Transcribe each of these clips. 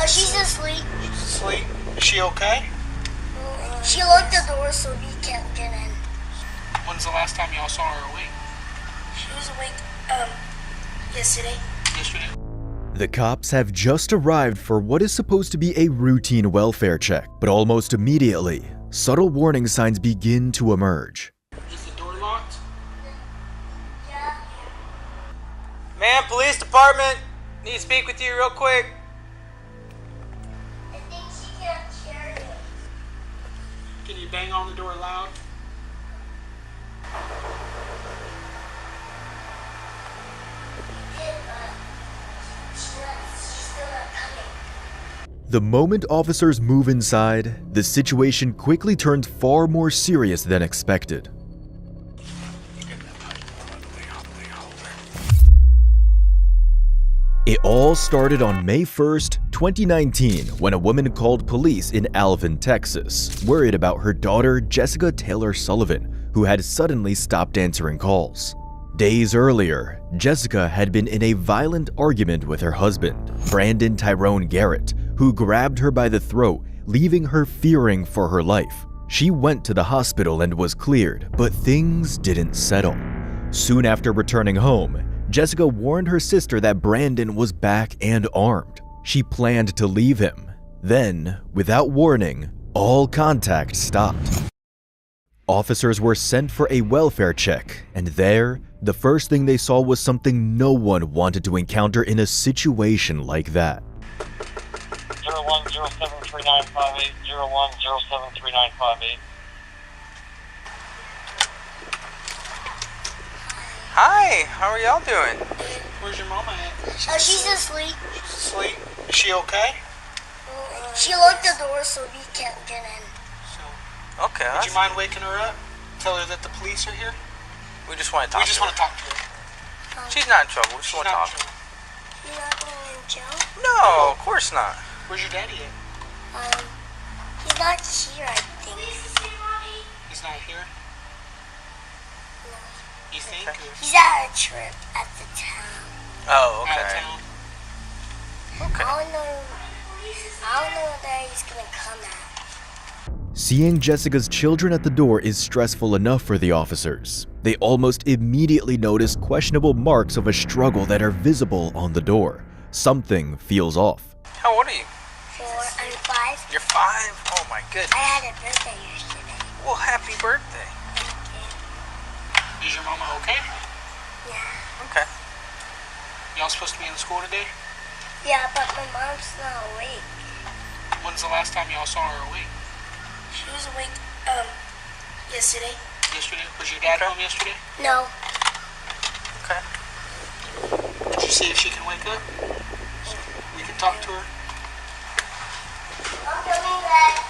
Oh, she's asleep. She's asleep. Is she okay? She locked the door so we can't get in. When's the last time y'all saw her awake? She was awake, yesterday. Yesterday? The cops have just arrived for what is supposed to be a routine welfare check, but almost immediately, subtle warning signs begin to emerge. Is the door locked? Yeah. Ma'am, police department. Need to speak with you real quick. I think she can't hear you. Can you bang on the door loud? The moment officers move inside, the situation quickly turns far more serious than expected. It all started on May 1st, 2019, when a woman called police in Alvin, Texas, worried about her daughter Jessica Taylor Sullivan, who had suddenly stopped answering calls. Days earlier, Jessica had been in a violent argument with her husband, Brandon Tyrone Garrett, who grabbed her by the throat, leaving her fearing for her life. She went to the hospital and was cleared, but things didn't settle. Soon after returning home, Jessica warned her sister that Brandon was back and armed. She planned to leave him. Then, without warning, all contact stopped. Officers were sent for a welfare check, and there, the first thing they saw was something no one wanted to encounter in a situation like that. 01073958, 01073958. Hi, how are y'all doing? Where's your mama at? Oh, she's asleep. She's asleep. Is she okay? She locked the door so we can't get in. So, Okay. would you mind waking her up? Tell her that the police are here? We just want to talk We just to want her. to talk to her. She's not in trouble. We just She's want to not talk. in trouble. You're not going in jail? No, of course not. Where's your daddy at? He's not here, I think. He's not here? No. You think? Okay. Or He's at a trip at the town. Oh, out of okay. town? Okay. I don't know that he's gonna come at. Seeing Jessica's children at the door is stressful enough for the officers. They almost immediately notice questionable marks of a struggle that are visible on the door. Something feels off. How old are you? 4 and 5. You're 5? Oh my goodness. I had a birthday yesterday. Well, happy birthday. Is your mama okay? Yeah. Okay. Y'all supposed to be in school today? Yeah, but my mom's not awake. When's the last time y'all saw her awake? She was awake, yesterday. Yesterday? Was your dad home yesterday? No. Okay. Did you see if she can wake up? We can talk to her. I'm coming back.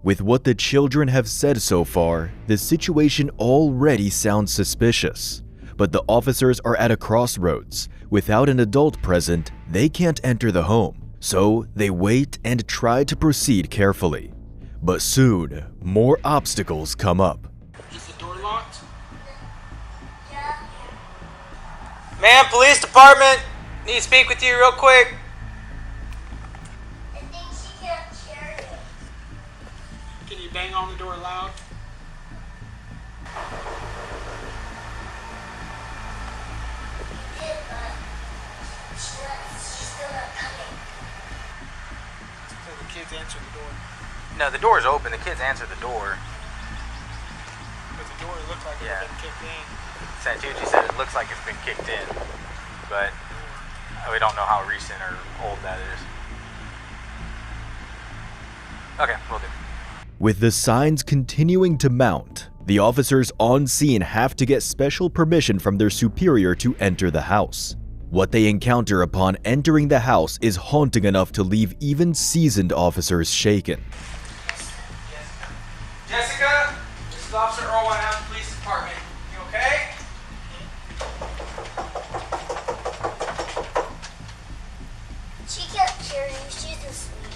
With what the children have said so far, the situation already sounds suspicious. But the officers are at a crossroads. Without an adult present, they can't enter the home. So they wait and try to proceed carefully. But soon, more obstacles come up. Is the door locked? Yeah. Ma'am, police department. Need to speak with you real quick. I think she can't hear you. Can you bang on the door loud? She's still not coming. So the kids answer the door. No, the door's open. The kids answer the door. But the door looked like it Yeah. had been kicked in. Santucci said it looks like it's been kicked in, but we don't know how recent or old that is. Okay, we'll do. With the signs continuing to mount, the officers on scene have to get special permission from their superior to enter the house. What they encounter upon entering the house is haunting enough to leave even seasoned officers shaken. Jessica, this is Officer Irwin out of the police department. You okay? She can't hear you. She's asleep.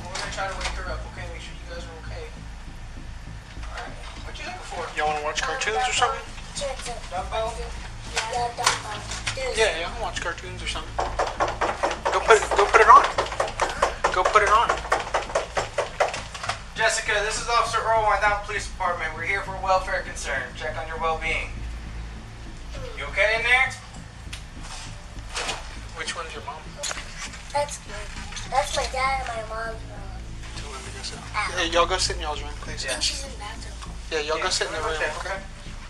Well, we're gonna try to wake her up, okay? Make sure you guys are okay. Alright, what you looking for? Y'all want to watch cartoons or something? Dumbbell? Yeah, dumbbell. Yeah, I can watch cartoons or something. Go put it on. Go put it on. Jessica, this is Officer Irwine, Down Police Department. We're here for welfare concern. Check on your well-being. You okay in there? Which one's your mom? That's my dad and my mom's room. Tell them to go sit. Hey, y'all go sit in y'all's room, please. I think she's in the bathroom. Yeah, y'all go sit in the room. Okay.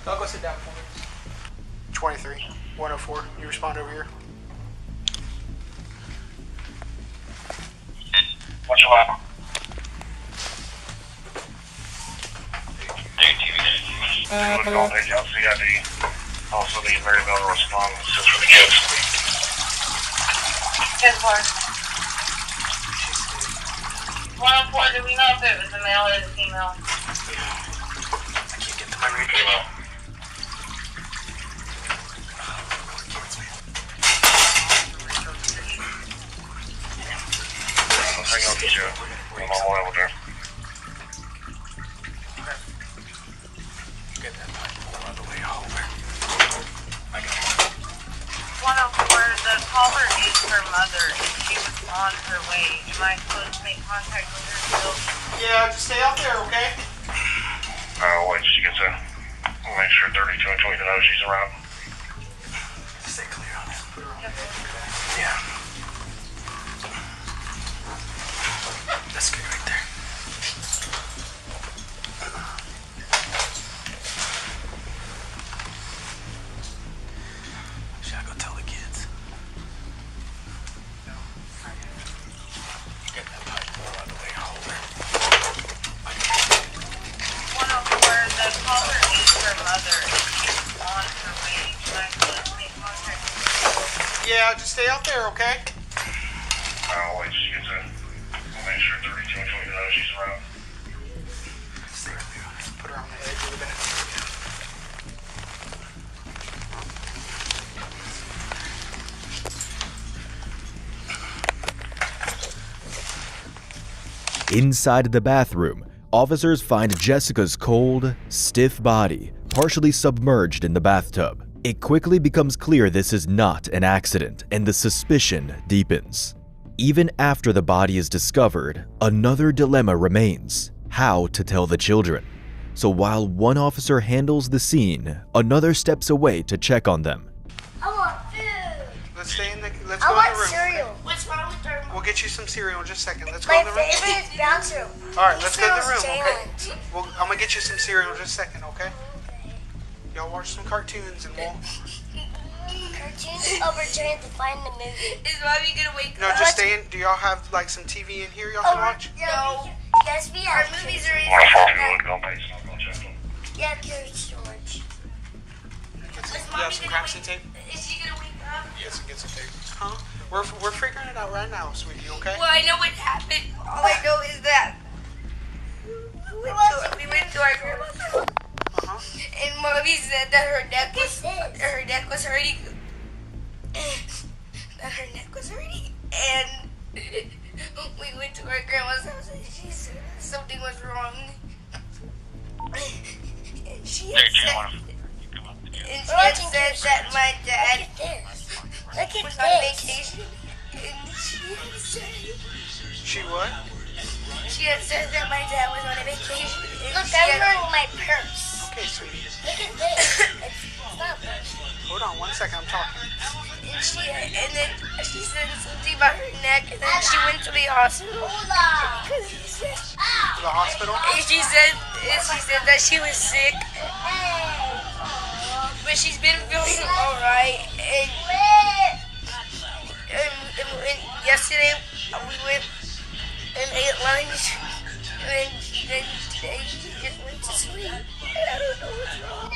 I'll go sit down for me. 23, 104. You respond over here. What's your name? What's going on, CID? Also, the very valuable response just for the kids. Kids what? 104, do we know if it was a male or a female? I can't get to my radio. Hang on, get you. I'm on my way over there. Get that pipe all the way over. I got it. 104, the caller is her mother, and she was on her way. Am I supposed to make contact with her still? Yeah, just stay out there, okay? Wait till she gets in. We'll make sure 32 and 20 knows she's around. Stay clear on it. Yep. Yeah. That's good right there. Should I go tell the kids? No. Get that pipe all the way over. 104, the caller is her mother, and she was on her way. Am I supposed to make contact with her? Yeah, just stay out there, okay? Wait till she gets in. We'll make sure 32 and 20 knows she's around. Stay right there. Put her on the edge of the bed. Inside the bathroom, officers find Jessica's cold, stiff body partially submerged in the bathtub. It quickly becomes clear this is not an accident, and the suspicion deepens. Even after the body is discovered, another dilemma remains: how to tell the children. So while one officer handles the scene, another steps away to check on them. I want food. Let's stay in the. Let's I go want in the room. cereal. What's wrong with her? We'll get you some cereal in just a second. Let's go My in the room. favorite is bouncer. All right, let's go in the room, okay? Challenge. Well, I'm gonna get you some cereal in just a second, okay? Y'all watch some cartoons and we'll. Cartoons over trying to find the movie. Is Mommy gonna wake No, just stay in. Do y'all have like some TV in here y'all can watch? No. Yes, we Our have. movies are in 104, you go base. I'm going to check them. Yeah, pure storage. You have some craftsy tape? Is she gonna wake up? Yes, get some tape. Huh? We're figuring it out right now, sweetie, okay? Well, I know what happened. All I know is that we went to our grandma's house, Uh-huh. and Mommy said that her neck was hurting. That her neck was hurting, and we went to our grandma's house, and she said something was wrong. And she had said that my dad Look at was on this. vacation, and She what? she had said that my dad was on a vacation. And Look, she I'm had- wearing my purse. Okay, sweetie. Look at this. It's not a purse. Hold on 1 second, I'm talking. and then she said something about her neck, and then she went to the hospital. Hola. Because she said, To the hospital? and she said that she was sick, but she's been feeling alright. And yesterday we went and ate lunch, and then today she just went to sleep. And I don't know what's wrong.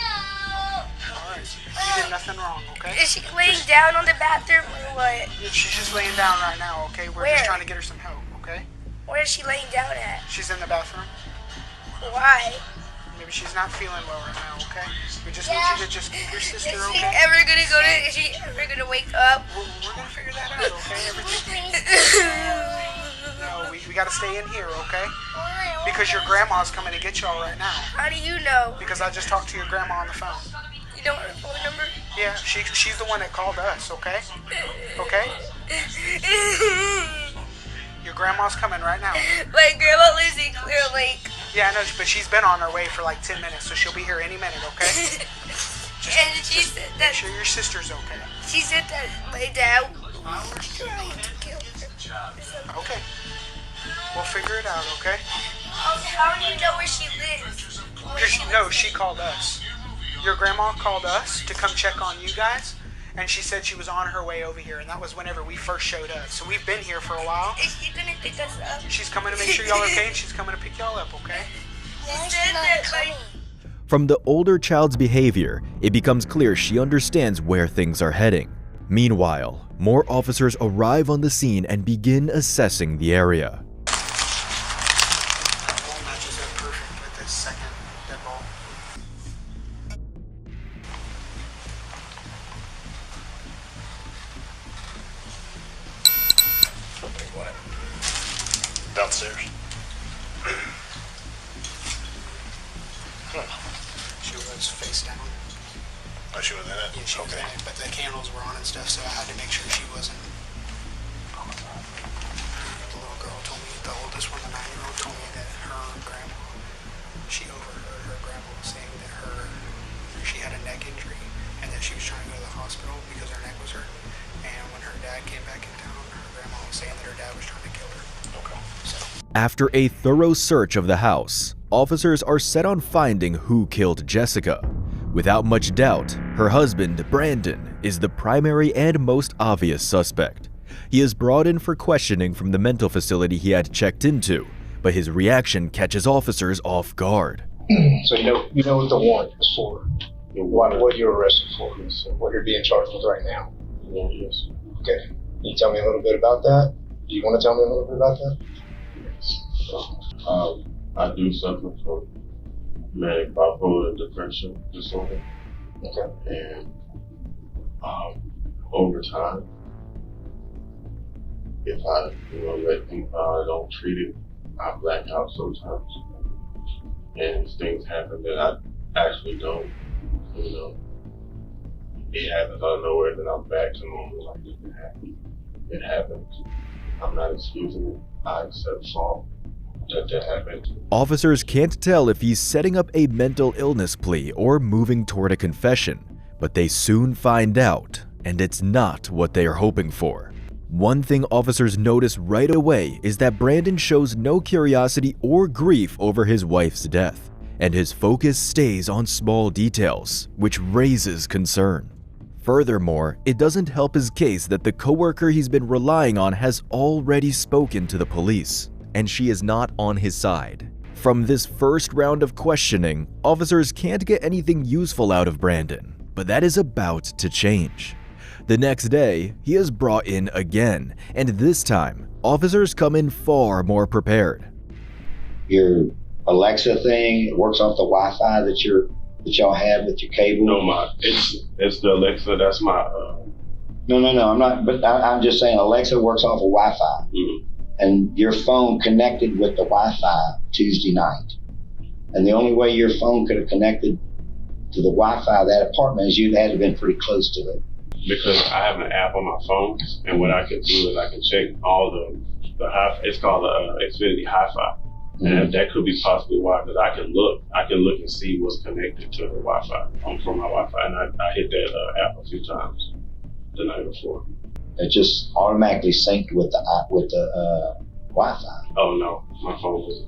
Alright. You did nothing wrong, okay? Is she laying down on the bathroom or what? She's just laying down right now, okay? We're Where? just trying to get her some help, okay? Where is she laying down at? She's in the bathroom. Why? Maybe she's not feeling well right now, okay? We just need you to just keep your sister, Is she okay? ever gonna is she ever gonna wake up? We're gonna figure that out, okay? Everything. No, we gotta stay in here, okay? Because your grandma's coming to get y'all right now. How do you know? Because I just talked to your grandma on the phone. You know her phone number? Yeah, she's the one that called us, okay? Okay? Your grandma's coming right now. My grandma lives in Clear Lake. Yeah, I know, but she's been on her way for like 10 minutes, so she'll be here any minute, okay? And she said Make that sure your sister's okay. she said that my dad was trying to kill her. Okay. We'll figure it out, okay? How do you know where she lives? No, she called us. Your grandma called us to come check on you guys, and she said she was on her way over here, and that was whenever we first showed up. So we've been here for a while. Is she gonna pick us up? She's coming to make sure y'all are okay, and she's coming to pick y'all up, okay? She said that my From the older child's behavior, it becomes clear she understands where things are heading. Meanwhile, more officers arrive on the scene and begin assessing the area. Ball matches up perfect with this second dead ball. Downstairs. She was face down. Oh, she was in it? Yeah, she was in Okay. it, but the candles were on and stuff, so I had to make sure she wasn't. The little girl told me, the oldest one, the 9-year-old, told me that her grandma, she overheard her grandma saying that she had a neck injury and that she was trying to go to the hospital because her neck was hurting. And when her dad came back in town, her grandma was saying that her dad was trying to kill her. Okay. So, After a thorough search of the house, officers are set on finding who killed Jessica. Without much doubt, her husband, Brandon, is the primary and most obvious suspect. He is brought in for questioning from the mental facility he had checked into, but his reaction catches officers off guard. So you know what the warrant is for. What you're arrested for, so what you're being charged with right now. Yes. Okay. Can you tell me a little bit about that? Do you want to tell me a little bit about that? Yes. I do suffer from manic bipolar depression disorder. Okay. And over time, if I I don't treat it, I black out sometimes. And things happen that I actually don't, it happens out of nowhere, then I'm back to normal. Like, it happens. I'm not excusing it. I accept fault that happened. Officers can't tell if he's setting up a mental illness plea or moving toward a confession, but they soon find out, and it's not what they are hoping for. One thing officers notice right away is that Brandon shows no curiosity or grief over his wife's death, and his focus stays on small details, which raises concern. Furthermore, it doesn't help his case that the coworker he's been relying on has already spoken to the police, and she is not on his side. From this first round of questioning, officers can't get anything useful out of Brandon, but that is about to change. The next day, he is brought in again, and this time, officers come in far more prepared. Your Alexa thing, it works off the Wi-Fi that y'all have with your cable. No, it's the Alexa. That's my. No, I'm not. But I'm just saying, Alexa works off of Wi-Fi, and your phone connected with the Wi-Fi Tuesday night. And the only way your phone could have connected to the Wi-Fi of that apartment is you'd had to have been pretty close to it. Because I have an app on my phone, and what I can do is I can check all the hi. It's called Xfinity Hi-Fi, and that could be possibly why. Because I can look and see what's connected to the Wi-Fi from my Wi-Fi, and I hit that app a few times the night before. It just automatically synced with the Wi-Fi. Oh no,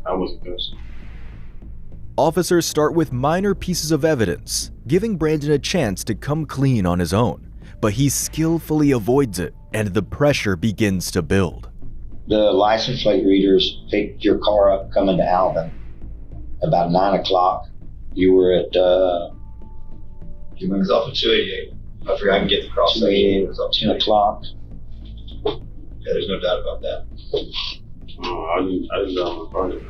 I wasn't there. Officers start with minor pieces of evidence, giving Brandon a chance to come clean on his own, but he skillfully avoids it, and the pressure begins to build. The license plate readers picked your car up coming to Alvin about 9 o'clock. You were at, It was off of 288. I forgot I can get the cross section. It was off 10 o'clock. Yeah, there's no doubt about that. I didn't know in front of it.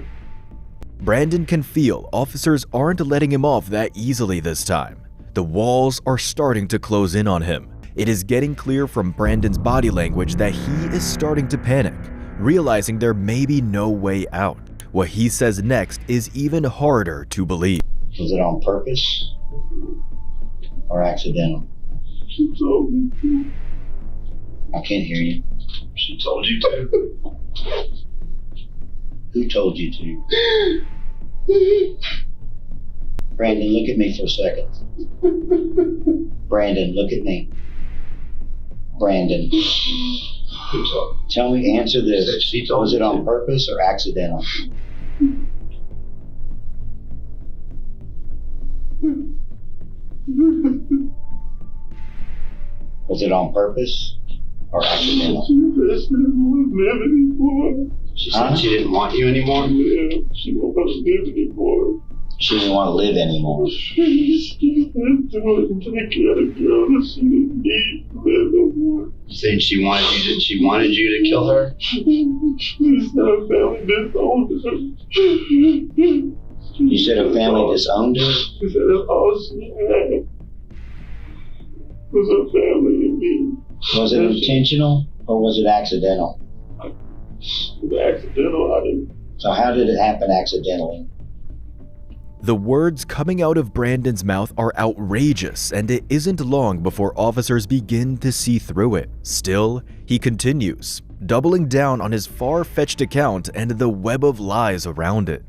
Brandon can feel officers aren't letting him off that easily this time. The walls are starting to close in on him. It is getting clear from Brandon's body language that he is starting to panic, realizing there may be no way out. What he says next is even harder to believe. Was it on purpose or accidental? She told me. I can't hear you. She told you to. Who told you to? Brandon, look at me for a second. Brandon, look at me. Brandon. Who told you? Tell me, answer this. She told Was it you on to. purpose or accidental? Was it on purpose or accidental? She said she didn't want you anymore? Yeah, she won't want to live anymore. She didn't want to live anymore. She went to it and take care of the girl that she didn't need to live no more. You saying she wanted you to kill her? It's not a family disowned her. You said her family disowned her? She said that's all she had was her family and me. Was it intentional or was it accidental? It was accidental. I didn't. So how did it happen accidentally? The words coming out of Brandon's mouth are outrageous, and it isn't long before officers begin to see through it. Still, he continues, doubling down on his far-fetched account and the web of lies around it.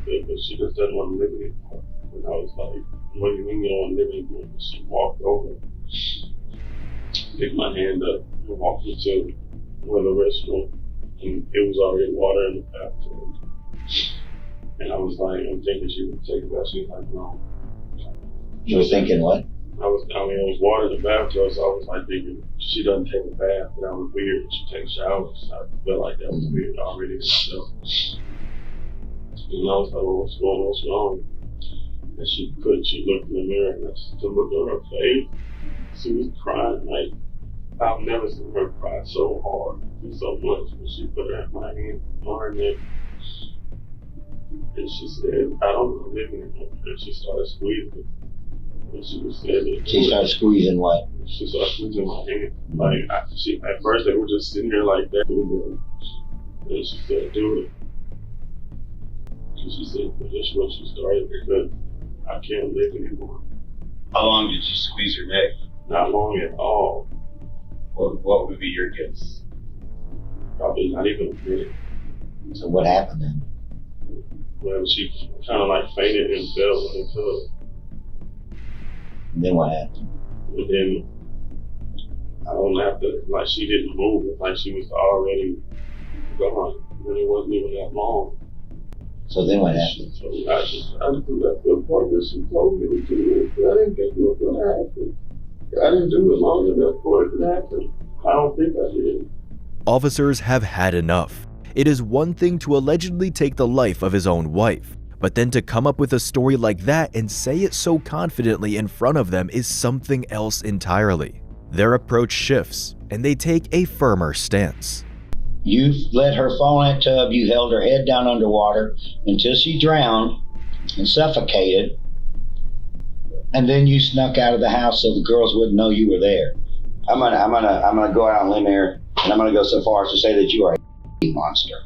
But she just doesn't want to live anymore. And I was like, what do you mean you don't want to live anymore? She walked over, picked my hand up, and walked me to the restroom. And it was already water in the bathtub. And I was like, I'm thinking she would take a bath. She was like, no. You were thinking what? It was water in the bathtub, so I was like thinking, she doesn't take a bath. That was weird. She takes showers. I felt like that was weird already in itself. And I was like, well, what's wrong? And she looked in the mirror, and the look on her face, she was crying. Like, I've never seen her cry so hard and so much when she put my hand on her neck. And she said, I don't want to live anymore. And she started squeezing. And she was saying, She started squeezing what? She started squeezing my hand. Like, at first they were just sitting there like that. And she said, do it. And she said, but that's when she started because I can't live anymore. How long did you squeeze her neck? Not long at all. What would be your guess? Probably not even a minute. So what happened then? Well, she kind of like fainted and fell in the tub. And then what happened? And then I don't have to, like she didn't move. It's like she was already gone. And it wasn't even that long. So then what happened? So I just left the part that she told me to do. I didn't think it was going to happen. I didn't do it long enough for it to happen. I don't think I did. Officers have had enough. It is one thing to allegedly take the life of his own wife, but then to come up with a story like that and say it so confidently in front of them is something else entirely. Their approach shifts, and they take a firmer stance. You let her fall in that tub, you held her head down underwater until she drowned and suffocated, and then you snuck out of the house so the girls wouldn't know you were there. I'm gonna go out on a limb here, and I'm gonna go so far as to say that you are a monster.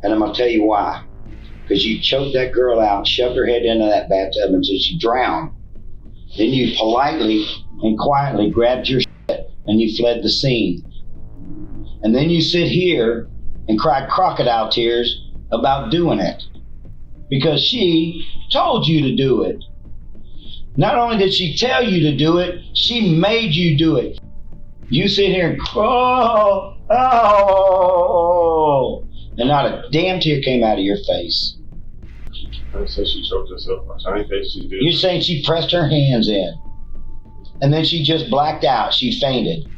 And I'm gonna tell you why. Because you choked that girl out, shoved her head into that bathtub until she drowned. Then you politely and quietly grabbed your shit and you fled the scene. And then you sit here and cry crocodile tears about doing it. Because she told you to do it. Not only did she tell you to do it, she made you do it. You sit here and crawl, oh, and not a damn tear came out of your face. I said she choked herself. I didn't think she did. You're saying she pressed her hands in, and then she just blacked out. She fainted,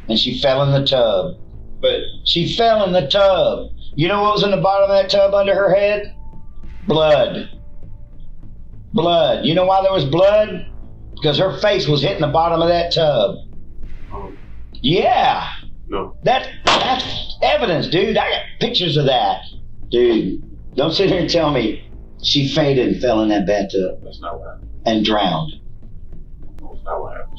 and she fell in the tub. But she fell in the tub. You know what was in the bottom of that tub under her head? Blood. Blood. You know why there was blood? Because her face was hitting the bottom of that tub. Yeah. No. That's evidence, dude. I got pictures of that. Dude, don't sit here and tell me she fainted and fell in that bathtub. That's not what happened. And drowned. That's not what happened.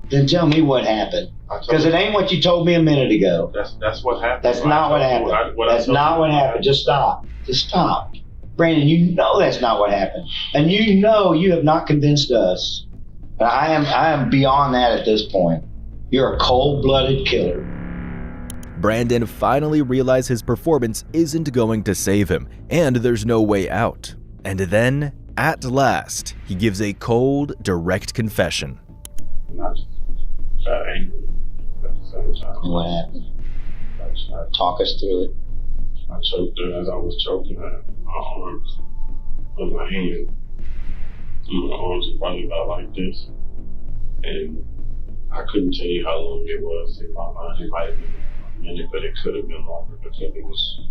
Then tell me what happened. Because it ain't what you told me a minute ago. That's what happened. That's not what happened. That's not what happened. Just stop. Just stop. Brandon, you know that's not what happened. And you know you have not convinced us. But I am beyond that at this point. You're a cold-blooded killer. Brandon finally realized his performance isn't going to save him, and there's no way out. And then, at last, he gives a cold, direct confession. And I just got angry at the same time. What happened? Talk us through it. I choked her as I was choking her. My arms with my hand. My arms were probably about like this. And I couldn't tell you how long it was. In my mind, it might have been a minute, but it could have been longer because it was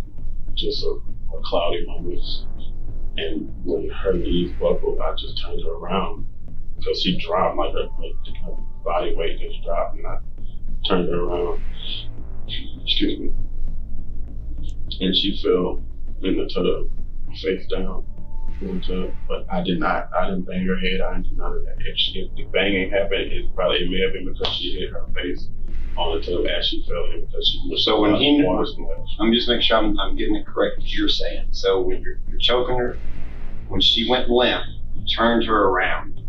just a cloudy moment. And when her knees buckled, I just turned her around because she dropped, like her body weight just dropped, and I turned her around. Excuse me. And she fell in the tub, face down in the tub. But I didn't bang her head, I didn't do none of that. If the banging happened, it may have been because she hit her face on the tub as she fell in because she was so when he water splash. I'm just making sure I'm getting it correct what you're saying. So when you're choking her, when she went limp, you turned her around.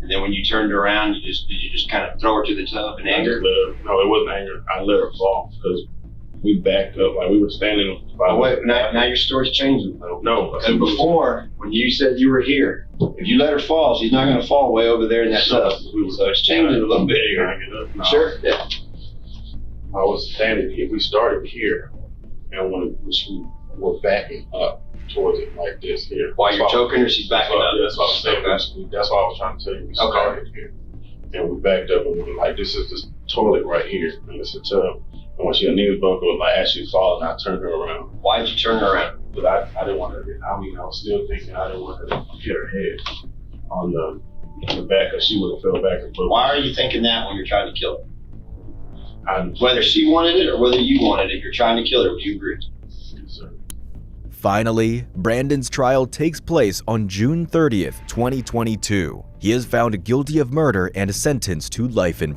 And then when you turned her around, did you just kind of throw her to the tub in anger? No, it wasn't anger. I let her fall because we backed up, like we were standing. Oh, wait, now your story's changing. No. And before, when you said you were here, if you let her fall, she's not going to fall way over there in that tub. So it's changing a little bit here. No. Sure? Yeah. I was standing here. We started here, and when we were backing up towards it like this here. While you're choking her, she's backing up. That's what I was saying. That's why I was trying to tell you. We started here, and we backed up, and we were like, this is this toilet right here, and it's a tub. And when she her knees buckled, like as she falling, I turned her around. Why did you turn her around? But I didn't want her to get, I was still thinking I didn't want her to hit her head on the back, because she would have fell back and forth. Why are you thinking that when you're trying to kill her? Whether she wanted it or whether you wanted it, you're trying to kill her. Would you agree? Yes, sir. Finally, Brandon's trial takes place on June 30th, 2022. He is found guilty of murder and sentenced to life in